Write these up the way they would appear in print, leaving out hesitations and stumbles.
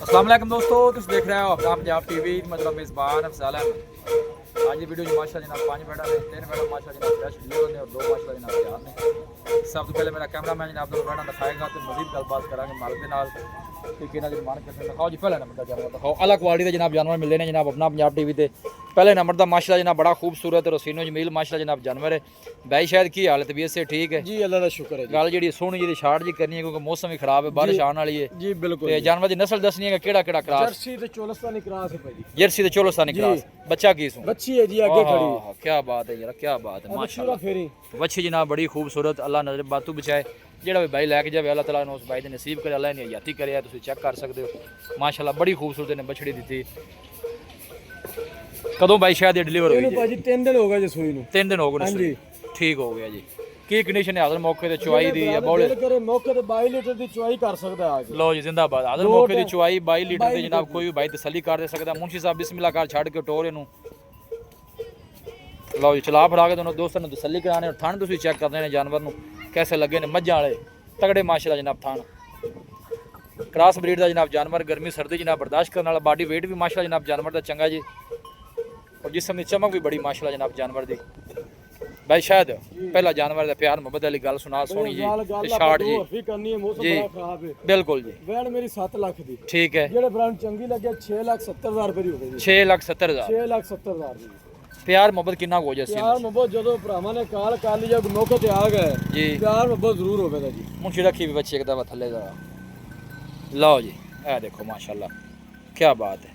अस्सलाम वालेकुम दोस्तों, तुम देख रहे हो अपना पंजाब टीवी। मतलब मेज़बान अफजाल अहमद। आज ये वीडियो माशा जनाब 5 बैठा ने 3 बैठा माशा जनाब फ्रेश डिलीवर ने और 2 माशा जनाब तैयार ने। सब तो पहले मेरा कैमरा मैन जनाब दोनों बैठा दिखाएगा तो मजीद गलबात करांगे मालिक के नाल कि किना दी मान करते दिखाओ जी। पहला नंबर का जानवर दिखाओ, अलग क्वालिटी के जनाब जानवर मिलते हैं जनाब अपना पंजाब टीवी ते। पहले नंबर का माशाल्लाह जनाब बड़ा खूबसूरत रसीनो जमील माशाल्लाह जनाब जानवर है। भाई शायद की हालत तबीयत से ठीक है जी, अल्लाह का शुक्र है जी। गल जी सोहनी जी शार्ट जी करनी है क्योंकि मौसम भी खराब है, बारिश आने वाली है जी बिल्कुल। ते जानवर की नस्ल दसनी है केड़ा केड़ा क्रास। जर्सी ते चोलस्तानी क्रॉस है भाई। जर्सी ते चोलस्तानी क्रास बच्चा की सू बच्ची है जी आगे खड़ी। क्या बात है यार, क्या बात है माशाल्लाह। फेरी बच्ची जनाब बड़ी खूबसूरत, अल्लाह नजर बातू बचाए। जेड़ा भी भाई लैके जाए अल्लाह ताला ने उस भाई दे नसीब करे, अल्लाह ने हयाती करे। तुम चेक कर सकते हो माशाल्लाह बड़ी खूबसूरत ने बछड़ी दी। कदों भाई शायद डिलीवर हुई भाजी 3 दिन हो गए जी सूई नु। 3 दिन हो गए जी, ठीक हो गया जी। की कंडीशन है हाजर मौके ते चुआई दी या बौले करे मौके ते 22 लीटर दी चुआई कर सकदा है आज। लो जी जिंदाबाद। हाजर मौके दी चुआई 22 लीटर दी जनाब कोई भी भाई तसल्ली कर दे सकदा। मुंशी साहब बिस्मिल्लाह कर छड़ के टोर इनू लो जी चला फड़ा के दोनों दोस्तों ने तसल्ली कराने और थान तुम चेक करने ने जानवर नू कैसे लगे ने। मज्झां वाले तगड़े माशाल्लाह जनाब थान क्रॉस ब्रीड का जनाब जानवर गर्मी सर्दी जनाब बर्दाश्त करने वाला। बॉडी वेट भी माशाल्लाह जनाब जानवर का चंगा जी और जिसम की चमक भी बड़ी माशाल्लाह जनाब जानवर दी। भाई शायद पहला जानवर का प्यार मोहब्बत वाली गल सुना सोनी जी शार्ट जी भी करनी है, मौसम जी बड़ा खराब है। बिल्कुल जी वैन मेरी 7 लाख दी ठीक है। जेड़े ब्रांड चंगी लगे 6,70,000 रुपए दी हो गई। 6,70,000 6,70,000 दी प्यार मोहब्बत कितना हो जाए यार मोहब्बत जदों भरावां ने काल कर लिया मौके ते आ गए जी प्यार मोहब्बत जरूर होवेगा जी। मुंशी रखी भी बच्चे एक दफा थले दा लो जी ए देखो माशाल्लाह क्या बात है।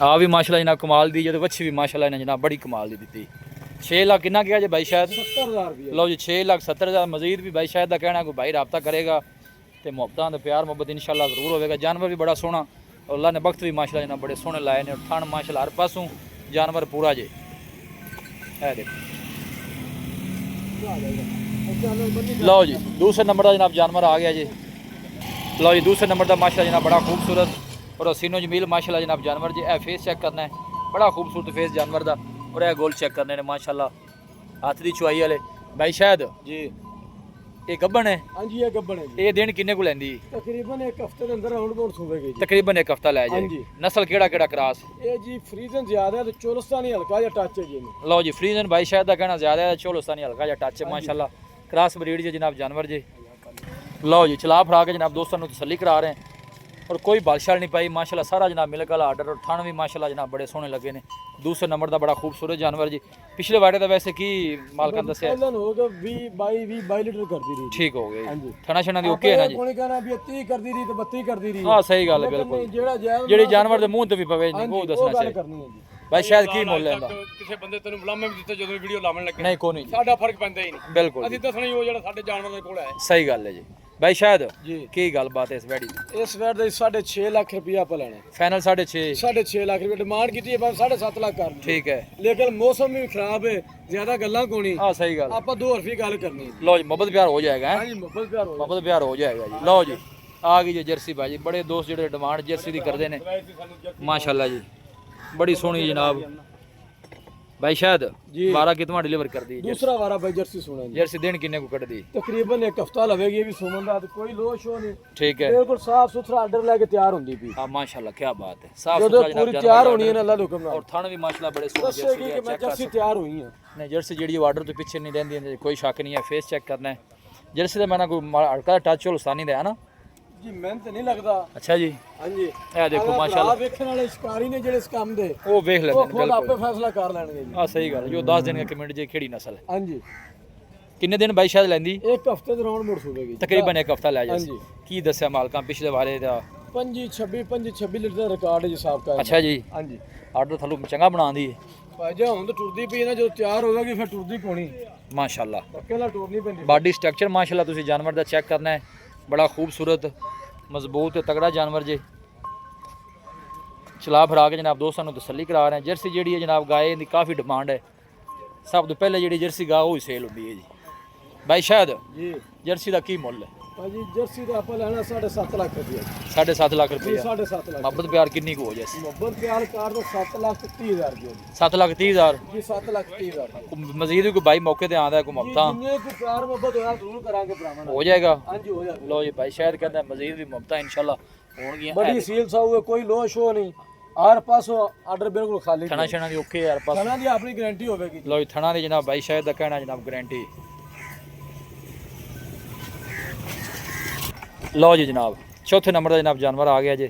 आ भी माशाल्लाह जनाब कमाल दी जो बच्ची भी माशाल्लाह ने जनाब बड़ी कमाल दी दी। 6 लाख कितना किया जी भाई शायद 70,000 रुपए। लो जी 6,70,000 मजीद भी भाई शायद का कहना कोई भाई रब्ता करेगा तो मुहब्बतां तो प्यार मोहब्बत इंशाल्लाह जरूर होगा। जानवर भी बड़ा सोहना और अल्लाह ने वक्त भी माशाल्लाह जनाब बड़े सोहने लाए ने और ठंड माशाल्लाह हर पासों जानवर पूरा जे है देखो। लो जी दूसरे नंबर का जनाब जानवर आ गया जी। लो जी दूसरे नंबर का माशाल्लाह जनाब बड़ा खूबसूरत और हसीनो जमील माशाल्लाह जनाब जानवर जी। ए फेस चेक करना है बड़ा खूबसूरत फेस जानवर का और ए गोल चेक करने ने माशाल्लाह हाथ की चुआई वाले। भाई शायद जी ये गब्बन है। हां जी ये गब्बन है जी। ये दिन किन्ने को लैंदी तकरीबन 1 हफ्ते के अंदर राउंड बोर्ड सूबेगी जी। तकरीबन 1 हफ्ता लै जाए। नस्ल केड़ा केड़ा क्रॉस ये जी फ्रीजन ज्यादा है तो चोलस्तानी हल्का या टच है जी। लो जी फ्रीजन भाई शायद का कहना ज्यादा है, चोलस्तानी हल्का या टच है माशाल्लाह क्रॉस ब्रीड जी जनाब जानवर जी। लो जी चला फड़ा के जनाब दोस्तों तसल्ली करा रहे हैं और कोई बादशाह नहीं पाई माशाल्लाह सारा जनाब मिलक वाला आर्डर और थान भी माशाल्लाह जनाब बड़े सोहने लगे ने। दूसरे नंबर का बड़ा खूबसूरत जानवर जी। पिछले वाड़े का वैसे की मालकान दस्या होगा 22 लीटर कर दी रही ठीक हो गया हां जी। थना छना दी ओके है ना जी। कोई कहना भी 30 कर दी रही तो 32 कर दी रही। हां सही गल है बिल्कुल जेड़ी जानवर दे मुंह ते भी पवे नहीं वो दसना चाहिए करनी है जी। भाई शायद की मुੱਲ ਲੈਂਦਾ ਕਿਸੇ ਬੰਦੇ ਤੈਨੂੰ ਬੁਲਾਮੇ ਵੀ ਦਿੱਤੇ ਜਦੋਂ ਵੀਡੀਓ ਲਾਵਣ ਲੱਗੇ ਨਹੀਂ ਕੋਈ ਨਹੀਂ ਸਾਡਾ ਫਰਕ ਪੈਂਦਾ ਹੀ ਨਹੀਂ ਬਿਲਕੁਲ ਅਸੀਂ ਦੱਸਣਾ ਹੀ ਉਹ ਜਿਹੜਾ ਸਾਡੇ ਜਾਨਵਰ ਦੇ ਕੋਲ ਹੈ। ਸਹੀ ਗੱਲ ਹੈ ਜੀ। भाई शायद जी की गलबात है इस वैडी इस वैड ਦੇ 6.5 ਲੱਖ ਰੁਪਇਆ ਆਪਾਂ ਲੈਣਾ फाइनल 6.5 6.5 ਲੱਖ ਰੁਪਏ ਡਿਮਾਂਡ ਕੀਤੀ ਹੈ ਬਸ 7.5 ਲੱਖ ਕਰ ठीक है ਲੇਕਿन ਮੌਸਮ ਵੀ ਖਰਾਬ ਹੈ ਜ਼ਿਆਦਾ ਗੱਲਾਂ ਕੋਣੀ। हाँ सही गल ਆਪਾਂ 2 ਰੁਪਏ ਗੱਲ ਕਰਨੀ ਹੈ। लो जी मोहब्बत प्यार हो जाएगा हां जी मोहब्बत प्यार हो मोहब्बत प्यार हो जाएगा जी। लो जी आ गई जी जर्सी भाई बड़े दोस्त जेडे डिमांड जर्सी दी करदे ने माशाल्लाह जी बड़ी सोहनी जनाब। भाई शायद जी 12 कितवा डिलीवर कर दी दूसरा वारा भाई जर्सी सुना जी। जर्सी दिन किन्ने को कट दी तकरीबन 1 हफ्ता लगेगी ये भी सुमन रात कोई लो शो नहीं ठीक है बिल्कुल साफ सुथरा आर्डर लेके तैयार होंदी भी। हां माशाल्लाह क्या बात है साफ जो सुथरा पूरी जनाब तैयार होनी है ना अल्लाह के हुक्म और नाल थान भी माशाल्लाह बड़े सोहने दसेगी कि मैं जर्सी जर्सी तैयार हुई है। नहीं जर्सी जेडी ऑर्डर तो पीछे नहीं रहंदी कोई शक नहीं है। फेस चेक करना है जर्सी का मैंने कोई हल्का टच होलस्तानी दा है ना जी मेहनत नहीं लगदा। अच्छा जी हां जी ए देखो माशाल्लाह देखने वाले शिकारी ने जेड़े इस काम दे वो देख लेते हैं खुद बिल्कुल आपे फैसला कर लेंगे जी। हां सही गल जो 10 दिन का कमेंट जे केड़ी नस्ल है हां जी किन्ने दिन भाई शायद लेंदी 1 हफ्ते दे राउंड मोड़ सूबेगी तकरीबन 1 हफ्ता ले हां जाए जी। की दस्या मालकां पिछले वाले दा 26 लीटर का रिकॉर्ड है जी साहब का। अच्छा जी हां जी आर्डर थलू चंगा बना दी भाई जी हुन तो टुरदी पई ना जो तैयार होवेगी फिर टुरदी कोनी माशाल्लाह अकेला टुरनी पैंदी। बॉडी स्ट्रक्चर माशाल्लाह तुसी जानवर दा चेक करना है बड़ा खूबसूरत मजबूत ते तगड़ा जानवर जे। चला फिरा के जनाब दोस्तों को तसल्ली करा रहे हैं। जर्सी जी है जनाब गाय की काफ़ी डिमांड है। सब तो पहले जी जर्सी गाय वो ही सेल होती है जी। भाई शायद जी जर्सी का की मुੱਲ है ਭਾਜੀ ਜਰਸੀ ਦਾ ਆਪਾਂ ਲੈਣਾ 7.5 ਲੱਖ ਰੁਪਏ 7.5 ਲੱਖ ਜੀ ਰੁਪਏ 7.5 ਲੱਖ ਮੁਹੱਬਤ ਪਿਆਰ ਕਿੰਨੀ ਕੁ ਹੋ ਜਾਏ ਮੁਹੱਬਤ ਪਿਆਰ ਕਾਰ ਦਾ 7,30,000 ਰੁਪਏ 7,30,000 ਜੀ 7,30,000 ਮਜ਼ੀਦ ਵੀ ਕੋਈ ਬਾਈ ਮੌਕੇ ਤੇ ਆਂਦਾ ਕੋਈ ਮੁਹੱਬਤਾਂ ਜਿੰਨੇ ਕੋ ਪਿਆਰ ਮੁਹੱਬਤ ਹੋਇਆ ਜ਼ਰੂਰ ਕਰਾਂਗੇ ਭਰਾਵਾਂ ਨਾਲ ਹੋ ਜਾਏਗਾ ਹਾਂਜੀ ਹੋ ਜਾਏਗਾ ਲੋ ਜੀ ਭਾਈ ਸ਼ਾਇਦ ਕਹਿੰਦਾ ਮਜ਼ੀਦ ਵੀ ਮੁਹੱਬਤਾਂ ਇਨਸ਼ਾਅੱਲਾ ਹੋਣਗੀਆਂ ਬੜੀ ਸੀਲ ਸਾਊ ਹੈ ਕੋਈ ਲੋ ਸ਼ੋ ਨਹੀਂ ਹਰ ਪਾਸੋਂ ਆਰਡਰ ਬਿਲਕੁਲ ਖਾਲੀ ਥਣਾ ਛਣਾ ਦੀ ਓਕੇ ਯਾਰ ਪਾਸ ਖਾਣਾ ਦੀ ਆਪਣੀ ਗਾਰੰਟੀ ਹੋਵੇਗੀ ਲੋ ਜੀ ਥਣਾ ਦੀ ਜਨਾਬ ਬਾਈ ਸ਼ਾਇਦ ਦਾ ਕਹਿਣਾ ਜਨਾਬ ਗਾਰੰਟੀ ਲਓ ਜੀ ਜਨਾਬ ਚੌਥੇ ਨੰਬਰ ਦਾ ਜਨਾਬ ਜਾਨਵਰ ਆ ਗਿਆ ਜੀ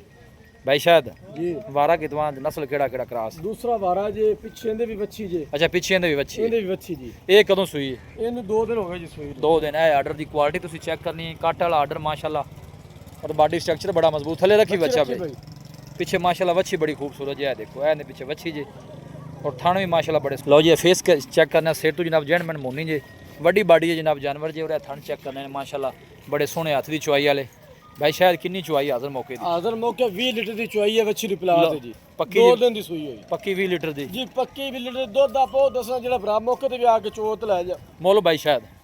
ਭਾਈ ਸ਼ਾਇਦ ਜੀ ਵਾਰਾ ਕਿਤਵਾ ਨਸਲ ਕਿਹੜਾ ਕਰਾਸ ਦੂਸਰਾ ਵਾਰਾ ਜੇ ਪਿੱਛੇ ਦੇ ਵੀ ਬੱਚੀ ਜੇ ਅੱਛਾ ਪਿੱਛੇ ਇਹਦੇ ਵੀ ਬੱਚੀ ਇਹਦੇ ਵੀ ਬੱਚੀ ਜੀ ਇਹ ਕਦੋਂ ਸੂਈ ਇਹਨੂੰ 2 ਦਿਨ ਹੋ ਗਏ ਜੀ ਸੂਈ ਨੂੰ। 2 ਦਿਨ ਹੈ ਆਰਡਰ ਦੀ ਕੁਆਲਿਟੀ ਤੁਸੀਂ ਚੈੱਕ ਕਰਨੀ ਹੈ ਕੱਟ ਵਾਲਾ ਆਰਡਰ ਮਾਸ਼ਾਅੱਲਾ और बॉडी स्ट्रक्चर बड़ा मजबूत थले रखी बच्चा रखी भाई पीछे माशाल्लाह वच्छी बड़ी खूबसूरत है देखो है पीछे वच्छी जी और थाने भी माशाल्लाह बड़े लो जी फेस चेक करना सिर तो जनाब जेंटलमैन मोनी जी बड़ी बॉडी है जनाब जानवर जी और थन चेक करने माशाल्लाह बड़े सोहने हथ की चुआई वाले भाई शायद किन्नी चुआई हाजर मौके दी हाजर मौके 20 लीटर की चुआई है बच्ची दी प्लाट जी पक्की 2 दिन दी सूई होई पक्की 20 लीटर दी जी पक्की 20 लीटर दुध आपो दसना जेड़ा भरा मौके ते भी आके चोत ले जा मोल भाई शायद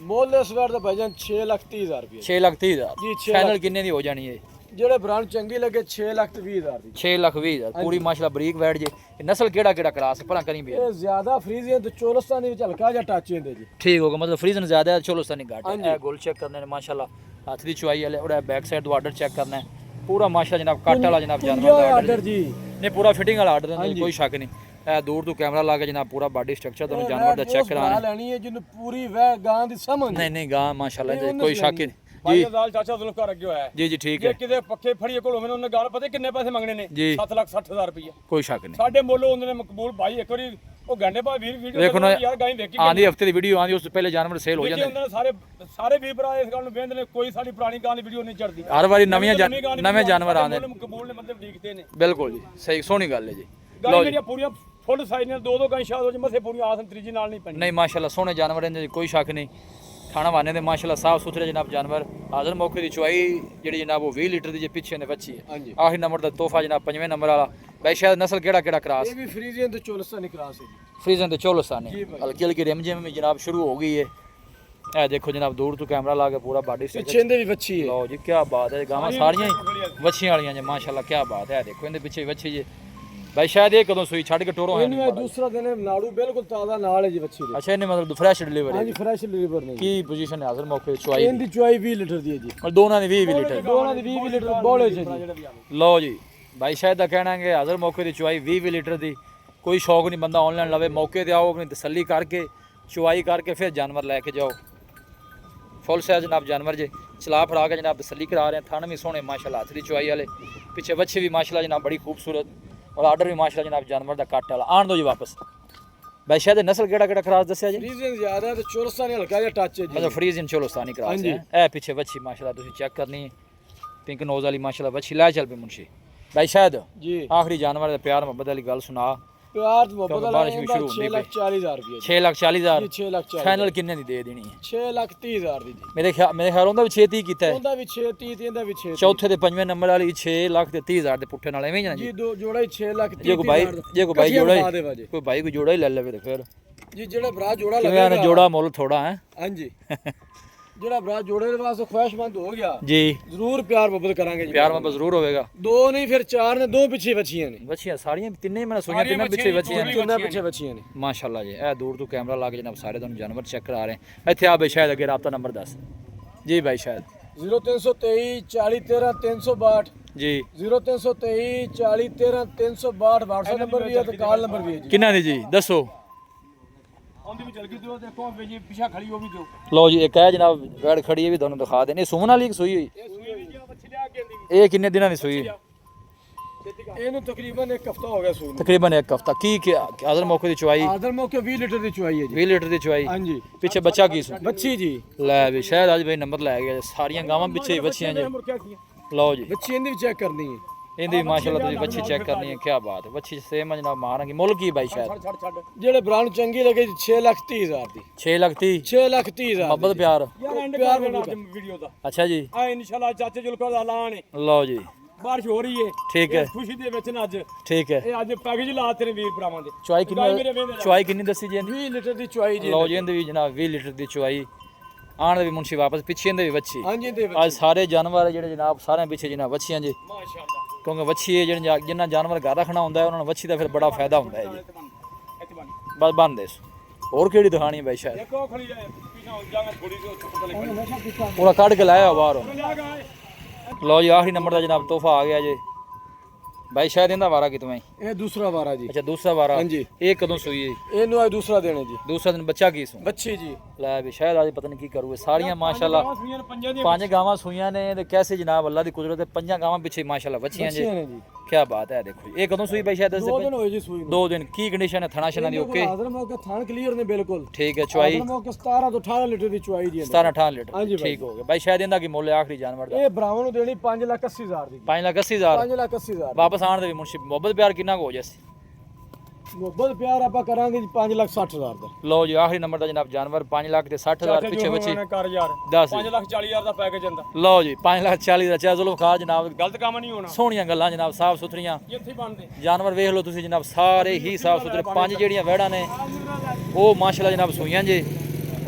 मोल इस बार दा भाईजान 6,30,000 रुपए 6,30,000 जी 6 फाइनल किन्ने दी हो जानी है जेड़े ब्रांड चंगी लगे 6,20,000 दी 6,20,000 पूरी माशाल्लाह बरीक बैठ जे नस्ल केड़ा केड़ा क्लास भला करी भी ये ज्यादा फ्रीजियन ते चोलस्तानी विच हल्का जा टच होंदे जी ठीक होगा मतलब फ्रीजन ज्यादा है चोलस्तानी घट है गोल चेक करने ने माशाल्लाह हाथ दी चुआई वाले और बैक साइड तो आर्डर चेक करना है पूरा माशाल्लाह जनाब कट वाला जनाब जानवर दा आर्डर जी नहीं पूरा फिटिंग वाला आर्डर है कोई शक नहीं ए दूर तो कैमरा ला के जनाब पूरा बॉडी स्ट्रक्चर तो जानवर दा चेक कराना लेनी है जिन्नु पूरी वह गां दी समझ नहीं नहीं गां माशाल्लाह जी कोई शक ही नहीं भाई दाल चाचा जुल्फकार अगे होया है जी जी ठीक ਜੇ है ਕਿਤੇ ਪੱਕੇ ਫੜੀਏ ਕੋਲ ਹੋਵੇ ਉਹਨਾਂ ਗਾਲ ਪਤਾ ਕਿੰਨੇ ਪੈਸੇ ਮੰਗਣੇ ਨੇ ਜੀ 7,60,000 ਰੁਪਏ कोई शक नहीं ਸਾਡੇ ਮੁੱਲ ਹੁੰਦੇ ਨੇ ਮਕਬੂਲ ਭਾਈ ਇੱਕ ਵਾਰੀ ਉਹ ਗਾਂਡੇ ਭਾਈ ਵੀਰ ਵੀਡੀਓ देखो ना ਯਾਰ ਗਾਂ ਵੇਖੀ आंधी हफ्ते दी वीडियो आंधी उससे पहले जानवर सेल हो जाते ਹੁੰਦੇ ਨੇ ਸਾਰੇ ਵੀਰ ਭਰਾ ਇਸ ਗੱਲ ਨੂੰ ਵੇਖਦੇ ਨੇ ਕੋਈ ਸਾਡੀ ਪੁਰਾਣੀ ਗਾਂ ਦੀ ਵੀਡੀਓ ਨਹੀਂ ਚੜਦੀ हर बारी नवे जानवर आंदे ਮਕਬੂਲ ਨੇ ਬੰਦੇ ਦੇਖਦੇ ਨੇ बिल्कुल जी सही सोहनी गल है जी ਗਾਂ ਮੇਰੀਆਂ ਪੂਰੀਆਂ ਫੁੱਲ ਸਾਈਜ਼ ਨਾਲ ਦੋ ਗਾਂ ਸ਼ਾਦ ਹੋ ਜੇ ਮਸੇ ਪੂਰੀਆਂ ਆਸਨ ਤੀਜੀ ਨਾਲ ਨਹੀਂ ਪੈਣੀ नहीं माशाल्लाह सोहने जानवर हैं कोई शक नहीं खाना वाने दे माशाल्लाह साफ सुथरे जनाब जानवर हाजर मौके की चुआई जी जनाब वो 20 लीटर की जे पिछे ने बच्ची है ਹਾਂਜੀ आखिरी नंबर का तोहफा जनाब 5वें नंबर वाला भाई शायद नस्ल केड़ा केड़ा क्रास ਇਹ ਵੀ ਫਰੀਜ਼ੀਅਨ ਤੇ ਚੋਲਸਤਾਨੀ ਕਰਾਸ ਹੈ ਜੀ फ्रीजन ते चोलस्तानी जी भाई। हल्की हल्की रिम जिम भी जनाब शुरू हो गई है ए देखो जनाब दूर तो कैमरा ला के पूरा बॉडी से ਪਿੱਛੇ ਦੇ ਵੀ ਬੱਚੀ ਹੈ लो जी क्या बात है गावां सारियां ही वच्छियां वालियां जी माशाल्लाह क्या बात है देखो इनके पीछे वच्छी जी भाई शायद ये कदों सुई छड़ के टोरो है ਇਹਨੂੰ ਇਹ ਦੂਸਰਾ ਦਿਨ ਇਹ ਨਾੜੂ ਬਿਲਕੁਲ ਤਾਜ਼ਾ ਨਾਲ ਹੈ ਜੀ ਬੱਚੀ ਦੇ अच्छा इन्हें मतलब फ्रेश डिलीवरी ਹਾਂਜੀ ਫਰੈਸ਼ ਲਿਵਰ ਨਹੀਂ की पोजीशन है हाजिर मौके चुआई दी? ਇਹਦੀ ਚੁਆਈ 20 ਲੀਟਰ ਦੀ ਹੈ ਜੀ और दोनों ने 20 लीटर ਦੋਨਾਂ ਦੀ 20 ਲੀਟਰ ਬੋਲੇ ਚ ਜੀ लो जी भाई शायद का कहना है कि हाजिर मौके की चुआई 20 लीटर की कोई शौक नहीं बंदा ऑनलाइन लवे मौके ते आओ अपनी तसल्ली करके चुआई करके फिर जानवर लैके जाओ फुल साइज जनाब जानवर जे चला फड़ा के जनाब तसल्ली करा रहे हैं थान भी सोहने माशाल्लाह हाथ दी चुआई वाले पीछे बच्चे भी माशाल्लाह जनाब बड़ी खूबसूरत और आर्डर भी माशाल्लाह जनाब जानवर दा कट वाला आन दो जी वापस भाई शायद नस्ल केड़ा केड़ा खरास दस्या जी ਰੀਜ਼ਨ ਜ਼ਿਆਦਾ ਤੇ ਚੋਲਸਤਾਨੀ ਹਲਕਾ ਜਿਹਾ ਟੱਚ ਹੈ ਜੀ मतलब फ्रीजियन चोलोस्तानी क्रास हाँ जी। है ए पीछे बच्ची माशाल्लाह तुसी चेक करनी है पिंक नोज वाली माशाल्लाह बच्ची ला चल पे मुंशी भाई शायद ਜੀ आखिरी जानवर दा प्यार मोहब्बत वाली गल सुना ਪਿਆਰ ਮੁਹੱਬਤ ਕਿਉਂਕਿ ਵਾਲਾ ਬਾਰਿਸ਼ ਵੀ ਸ਼ੁਰੂ ਹੁੰਦੀ 6,40,000 ਰੁਪਏ 6,40,000 ਜੀ 6,40,000 फाइनल किन्ने दी दे देनी है 6,30,000 ਦੀ ਜੀ मेरे ख्याल ਉਹਦਾ ਵੀ 6:30 ਕੀਤਾ ਹੈ ਉਹਦਾ ਵੀ 6,30 ਤੇ ਇਹਦਾ ਵੀ 6 ਚੌਥੇ ਤੇ ਪੰਜਵੇਂ ਨੰਬਰ ਵਾਲੀ 6,30,000 ਦੇ ਪੁੱਠੇ ਨਾਲ ਐਵੇਂ ਹੀ ਜਾਣਾ ਜੀ ਜੀ ਦੋ ਜੋੜਾ ਹੀ 6,30,000 ਜੇ ਕੋਈ ਬਾਈ ਜੋੜਾ ਹੀ ਕੋਈ ਬਾਈ ਕੋਈ ਜੋੜਾ ਹੀ ਲੈ ਲਵੇ ਤੇ ਫਿਰ ਜੀ ਜਿਹੜਾ ਭਰਾ ਜੋੜਾ ਕਿਵੇਂ ਆ ਲੱਗੇਗਾ ਜੋੜਾ ਮੁੱਲ ਥੋੜਾ ਹੈ ਹਾਂਜੀ ਜਿਹੜਾ ਭਰਾ ਜੋੜੇ ਦੇ ਵਾਸਤੇ ਖੁਆਇਸ਼ਮੰਦ ਹੋ ਗਿਆ ਜੀ ਜ਼ਰੂਰ ਪਿਆਰ ਮੁਹੱਬਤ ਕਰਾਂਗੇ ਜੀ ਪਿਆਰ ਮੈਂ ਜ਼ਰੂਰ ਹੋਵੇਗਾ ਦੋ ਨਹੀਂ ਫਿਰ ਚਾਰ ਨੇ ਦੋ ਪਿੱਛੇ ਬੱਚੀਆਂ ਨੇ ਬੱਚੀਆਂ ਸਾਰੀਆਂ ਤਿੰਨੇ ਮੈਂ ਸੋਈਆਂ ਤਿੰਨੇ ਪਿੱਛੇ ਬੱਚੀਆਂ ਨੇ ਤਿੰਨਾਂ ਪਿੱਛੇ ਬੱਚੀਆਂ ਨੇ ਮਾਸ਼ਾਅੱਲਾ ਜੀ ਇਹ ਦੂਰ ਤੋਂ ਕੈਮਰਾ ਲਾ ਕੇ ਜਨਾਬ ਸਾਰੇ ਤੁਹਾਨੂੰ ਜਾਨਵਰ ਚੈੱਕ ਕਰਾ ਰਹੇ हैं ਇੱਥੇ ਆ ਬਈ ਸ਼ਾਇਦ ਅੱਗੇ ਰਾਬਤਾ ਨੰਬਰ ਦੱਸ ਜੀ ਭਾਈ ਸ਼ਾਇਦ 0323 40 13 362 ਜੀ 0323 40 13 362 WhatsApp ਨੰਬਰ ਵੀ ਹੈ ਤੇ ਕਾਲ ਨੰਬਰ ਵੀ ਹੈ ਜੀ ਕਿੰਨਾ ਦੀ ਜੀ ਦੱਸੋ ਆਉਂਦੀ ਵੀ ਚਲ ਗਈ ਦਿਓ ਦੇਖੋ ਜੀ ਪਿਛਾ ਖੜੀ ਉਹ ਵੀ ਦਿਓ ਲਓ ਜੀ ਇੱਕ ਹੈ ਜਨਾਬ ਗੜ ਖੜੀ ਹੈ ਵੀ ਤੁਹਾਨੂੰ ਦਿਖਾ ਦੇਣੀ ਸੂਣ ਵਾਲੀ ਇੱਕ ਸੂਈ ਹੋਈ ਇਹ ਸੂਈ ਵੀ ਜੀ ਬੱਚੀ ਲਿਆ ਕੇ ਆਂਦੀ ਇਹ ਕਿੰਨੇ ਦਿਨਾਂ ਦੀ ਸੂਈ ਇਹਨੂੰ ਤਕਰੀਬਨ ਇੱਕ ਹਫਤਾ ਹੋ ਗਿਆ ਸੂਈ ਨੂੰ ਤਕਰੀਬਨ ਇੱਕ ਹਫਤਾ ਕੀ ਆਦਰ ਮੌਕੇ ਦੀ ਚੁਆਈ ਆਦਰ ਮੌਕੇ 20 ਲੀਟਰ ਦੀ ਚੁਆਈ ਹੈ ਜੀ 20 ਲੀਟਰ ਦੀ ਚੁਆਈ ਹਾਂਜੀ ਪਿੱਛੇ ਬੱਚਾ ਕੀ ਸੂ ਬੱਚੀ ਜੀ ਲੈ ਵੀ ਸ਼ਾਇਦ ਅੱਜ ਬਈ ਨੰਬਰ ਲੈ ਗਿਆ ਸਾਰੀਆਂ ਗਾਵਾਂ ਪਿੱਛੇ ਹੀ ਬੱਚੀਆਂ ਜੀ ਲਓ ਜੀ ਬੱਚੀ ਇਹਦੀ ਵੀ ਚੈੱਕ ਕਰਨੀ ਹੈ ਇਹਦੀ ਵੀ ਮਾਸ਼ਾਅੱਲਾ ਤੁਸੀਂ ਬੱਚੀ ਚੈੱਕ ਕਰਨੀ ਹੈ ਕੀ ਬਾਤ ਹੈ ਬੱਚੀ ਸੇਮ ਜਨਾਬ ਮਾਰਾਂਗੇ ਮੁੱਲ ਕੀ ਬਾਈ ਸ਼ਾਇਦ ਛੱਡ ਛੱਡ ਜਿਹੜੇ ਬ੍ਰਾਂਡ ਚੰਗੀ ਲੱਗੇ 6,30,000 ਦੀ 6,30,000 6,30,000 ਮੁਹੱਬਤ ਪਿਆਰ ਯਾਰ ਐਂਡ ਪਿਆਰ ਵੀਡੀਓ ਦਾ ਅੱਛਾ ਜੀ ਆ ਇਨਸ਼ਾਅੱਲਾ ਚਾਚੇ ਜੁਲਕਾ ਦਾ ਐਲਾਨ ਹੈ ਲਓ ਜੀ ਬਾਰਿਸ਼ ਹੋ ਰਹੀ ਹੈ ਠੀਕ ਹੈ ਖੁਸ਼ੀ ਦੇ ਵਿੱਚ ਨਾ ਅੱਜ ਠੀਕ ਹੈ ਇਹ ਅੱਜ ਪੈਕੇਜ ਲਾਤੇ ਨੇ ਵੀਰ ਭਰਾਵਾਂ ਦੇ ਚੁਆਈ ਕਿੰਨੀ ਚੁਆਈ ਕਿੰਨੀ ਦੱਸੀ ਜੀ 20 ਲੀਟਰ ਦੀ ਚੁਆਈ ਜੀ ਲਓ ਜੀ ਇਹਦੀ ਵੀ ਜਨਾਬ 20 ਲੀਟਰ ਦੀ ਚੁਆਈ ਆਣ ਦੇ ਵੀ ਮੁਨਸ਼ੀ ਵਾਪਸ ਪਿੱਛੇ ਦੇ ਵੀ ਵੱਛੀ ਹਾਂਜੀ ਦੇ ਅੱਜ ਸਾਰੇ ਜਾਨਵਰ ਜਿਹੜੇ ਜਨਾਬ ਸਾਰਿਆਂ ਪਿੱਛੇ ਜਨਾਬ ਵੱਛੀਆਂ ਜੀ ਮਾਸ਼ਾਅੱਲਾ ਕਿਉਂਕਿ ਵੱਛੀ ਹੈ ਜਿਹੜੇ ਜਿੰਨਾ ਜਾਨਵਰ ਘਰ ਰੱਖਣਾ ਹੁੰਦਾ ਹੈ ਉਹਨਾਂ ਨੂੰ ਵੱਛੀ ਦਾ ਫਿਰ ਬੜਾ ਫਾਇਦਾ ਹੁੰਦਾ ਹੈ ਜੀ ਬਸ ਬੰਦੇ ਹੋਰ ਕਿਹੜੀ ਦਿਖਾਣੀ ਹੈ ਬਾਈ ਸ਼ਾਇਦ ਦੇਖੋ ਖੜੀ ਜਾਏ ਪਿਛਾ ਜਾਗਾ ਥੋੜੀ ਜਿਹੀ ਪਤਾ ਲੱਗ ਪੂਰਾ ਕੱਢ ਕੇ ਲਾਇਆ ਬਾਹਰੋਂ ਲਓ ਜੀ ਆਖਰੀ ਨੰਬਰ ਦਾ ਜਨਾਬ ਤੋਹਫਾ ਆ ਗਿਆ ਜੀ ਬਾਈ ਸ਼ਾਇਦ ਇਹਦਾ ਵਾਰਾ ਕਿਤੋਂ ਹੈ ਇਹ ਦੂਸਰਾ ਵਾਰਾ ਜੀ ਅੱਛਾ ਦੂਸਰਾ ਵਾਰਾ ਹਾਂਜੀ ਇਹ ਕਦੋਂ ਸੂਈ ਹੈ ਇਹਨੂੰ ਅੱਜ ਦੂਸਰਾ ਦੇਣਾ ਜੀ ਦੂਸਰਾ ਦਿਨ ਬੱਚਾ ਕੀ ਸੂ ਬੱਚੀ ਜੀ ਲੈ ਵੀ ਸ਼ਾਇਦ ਅੱਜ ਪਤਾ ਨਹੀਂ ਕੀ ਕਰੂਗੇ ਸਾਰੀਆਂ ਮਾਸ਼ਾਅੱਲਾ ਪੰਜ ਗਾਵਾਂ ਸੂਈਆਂ ਨੇ ਤੇ ਕੈਸੇ ਜਨਾਬ ਅੱਲਾ ਦੀ ਕੁਦਰਤ ਹੈ ਪੰਜਾਂ ਗਾਵਾਂ ਪਿੱਛੇ ਮਾਸ਼ਾਅੱਲਾ ਬੱਚੀਆਂ ਜੀ ਨੇ ਜੀ ਕੀ ਬਾਤ ਹੈ ਦੇਖੋ ਜੀ ਇਹ ਕਦੋਂ ਸੂਈ ਬਾਈ ਸ਼ਾਇਦ ਦੱਸ 2 ਦਿਨ ਹੋਏ ਜੀ ਸੂਈ ਨੂੰ 2 ਦਿਨ ਕੀ ਕੰਡੀਸ਼ਨ ਹੈ ਥਣਾ ਸ਼ਨਾ ਦੀ ਓਕੇ ਹਾਜ਼ਰ ਮੌਕੇ ਥਾਣ ਕਲੀਅਰ ਨੇ ਬਿਲਕੁਲ ਠੀਕ ਹੈ ਚੁਆਈ ਹਾਜ਼ਰ ਮੌਕੇ 17 ਤੋਂ 18 ਲੀਟਰ ਦੀ ਚੁਆਈ ਦੀ 17 18 ਲੀਟਰ ਹਾਂਜੀ ਬਾਈ। ਠੀਕ ਹੋ ਗਿਆ ਬਾਈ ਸ਼ਾਇਦ ਇਹਦਾ ਕੀ ਮੁੱਲ ਹੈ ਆਖਰੀ ਜਾਨਵਰ ਦਾ ਇਹ ਬਰਾਵਾਂ ਨੂੰ ਦੇਣੀ 5,80,000 ਦੀ 5,80,000 5,80,000 ਵਾਪਸ ਆਣ ਦੇ ਵੀ ਮੁਨਸ਼ੀ ਮੁਹੱਬਤ ਪਿਆਰ ਕਿੰਨਾ ਕੁ ਹੋ ਜਾਏ ਮੁਹੱਬਤ ਪਿਆਰ ਆਪਾਂ ਕਰਾਂਗੇ ਜੀ 5,60,000 ਦਾ ਲਓ ਜੀ ਆਖਰੀ ਨੰਬਰ ਦਾ ਜਨਾਬ ਜਾਨਵਰ 5 ਲੱਖ ਤੇ 60,000 ਪਿੱਛੇ ਬੱਚੀ ਕਰ ਯਾਰ 10 5,40,000 ਦਾ ਪੈਕੇਜ ਜਾਂਦਾ ਲਓ ਜੀ 5,40,000 ਦਾ ਚਾਹ ਜ਼ੁਲਫ ਖਾ ਜਨਾਬ ਗਲਤ ਕੰਮ ਨਹੀਂ ਹੋਣਾ ਸੋਹਣੀਆਂ ਗੱਲਾਂ ਜਨਾਬ ਸਾਫ ਸੁਥਰੀਆਂ ਇੱਥੇ ਬਣਦੇ ਜਾਨਵਰ ਵੇਖ ਲਓ ਤੁਸੀਂ ਜਨਾਬ ਸਾਰੇ ਹੀ ਸਾਫ ਸੁਥਰੇ ਪੰਜ ਜਿਹੜੀਆਂ ਵਹਿੜਾਂ ਨੇ ਉਹ ਮਾਸ਼ਾਅੱਲਾ ਜਨਾਬ ਸੂਈਆਂ ਜੇ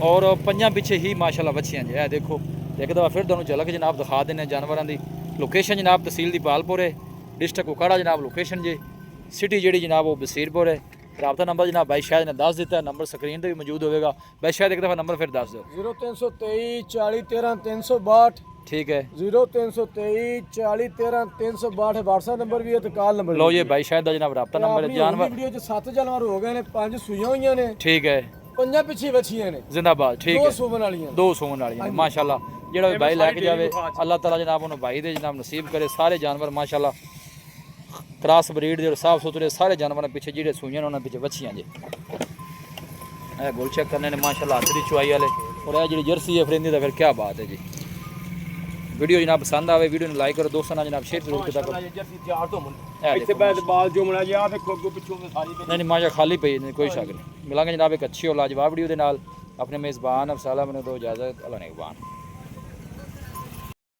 ਔਰ ਪੰਜਾਂ ਪਿੱਛੇ ਹੀ ਮਾਸ਼ਾਅੱਲਾ ਬੱਚੀਆਂ ਜੇ ਇਹ ਦੇਖੋ ਇੱਕ ਦਫਾ ਫਿਰ ਤੁਹਾਨੂੰ ਝਲਕ ਜਨਾਬ ਦਿਖਾ ਦਿੰਦੇ ਜਾਨਵਰਾਂ ਦੀ ਲੋਕੇਸ਼ਨ ਜਨਾਬ ਤਹਿਸੀਲ ਦੀ ਪਾਲਪੁਰ ਹੈ ਡਿਸਟ੍ਰਿਕਟ ਉਕਾੜਾ ਜਨਾਬ ਲੋਕੇਸ਼ਨ ਜੇ ਸਿਟੀ ਜਿਹੜੀ ਜਨਾਬ ਉਹ ਬਸੀਰਪੁਰ ਹੈ ਰਾਬਤਾ ਨੰਬਰ ਜਨਾਬ ਬਾਈ ਸ਼ਾਇਦ ਨੇ ਦੱਸ ਦਿੱਤਾ ਨੰਬਰ ਸਕਰੀਨ ਤੇ ਵੀ ਮੌਜੂਦ ਹੋਵੇਗਾ ਬਾਈ ਸ਼ਾਇਦ ਇੱਕ ਦਫਾ ਨੰਬਰ ਫਿਰ ਦੱਸ ਦਿਓ 0323 40 13 362 ਠੀਕ ਹੈ 0323 40 13 362 WhatsApp ਨੰਬਰ ਵੀ ਹੈ ਤੇ ਕਾਲ ਨੰਬਰ ਲਓ ਜੀ ਬਾਈ ਸ਼ਾਇਦ ਦਾ ਜਨਾਬ ਰਾਬਤਾ ਨੰਬਰ ਹੈ ਜਾਨਵਰ ਵੀਡੀਓ 'ਚ 7 ਜਾਨਵਰ ਹੋ ਗਏ ਨੇ 5 ਸੂਈਆਂ ਹੋਈਆਂ ਨੇ ਠੀਕ ਹੈ ਪੰਜਾਂ ਪਿੱਛੇ ਵੱਛੀਆਂ ਨੇ ਜ਼ਿੰਦਾਬਾਦ ਠੀਕ 2 ਹੈ ਸੂਵਨ ਵਾਲੀਆਂ 2 ਸੂਣ ਵਾਲੀਆਂ ਨੇ ਮਾਸ਼ਾਅੱਲਾ ਜਿਹੜਾ ਵੀ ਬਾਈ ਲੈ ਕੇ ਜਾਵੇ ਅੱਲਾਹ ਤਾਲਾ ਜਨਾਬ ਉਹਨੂੰ ਬਾਈ ਦੇ ਜਨਾਬ ਨਸੀਬ ਕਰੇ ਸਾਰੇ ਜਾਨਵਰ ਮਾਸ਼ਾਅੱਲਾ ਕ੍ਰਾਸ ਬਰੀਡ ਦੇ ਔਰ ਸਾਫ ਸੁਥਰੇ ਸਾਰੇ ਜਾਨਵਰਾਂ ਪਿੱਛੇ ਜਿਹੜੇ ਸੂਈਆਂ ਨੇ ਉਹਨਾਂ ਪਿੱਛੇ ਵੱਛੀਆਂ ਜੇ ਇਹ ਗੋਲ ਚੈੱਕ ਕਰਨੇ ਨੇ ਮਾਸ਼ਾਅੱਲਾ ਹੱਥ ਦੀ ਚੁਆਈ ਵਾਲੇ ਔਰ ਇਹ ਜਿਹੜੀ ਜਰਸੀ ਹੈ ਫਰਿੰਦੀ ਦਾ ਫਿਰ ਕੀ ਬਾਤ ਹੈ ਜੀ ਵੀਡੀਓ ਜਨਾਬ ਪਸੰਦ ਆਵੇ ਵੀਡੀਓ ਨੂੰ ਲਾਈਕ ਕਰੋ ਦੋਸਤਾਂ ਨਾਲ ਜਨਾਬ ਸ਼ੇਅਰ ਜ਼ਰੂਰ ਕੀਤਾ ਕਰੋ ਜਰਸੀ ਤਿਆਰ ਤੋਂ ਇਹ ਇੱਥੇ ਦੇਖੋ ਬੈਠ ਬਾਲ ਜੋ ਮਣਾ ਜੀ ਆ ਦੇਖੋ ਅੱਗੋਂ ਪਿੱਛੋਂ ਸਾਰੀ ਨਹੀਂ ਮਾਸ਼ਾ ਖਾਲੀ ਪਈ ਨਹੀਂ ਕੋਈ ਸ਼ੱਕ ਨਹੀਂ ਮਿਲਾਂਗੇ ਜਨਾਬ ਇੱਕ ਅੱਛੀ ਔਰ ਲਾਜਵਾਬ ਵੀਡੀਓ ਦੇ ਨਾਲ ਆਪਣੇ ਮੇਜ਼ਬਾਨ ਅਫਸਾਲਾ ਮੈਨੂੰ ਦੋ ਇਜਾਜ਼ਤ ਅੱਲਾ ਨਿਗਹਬਾਨ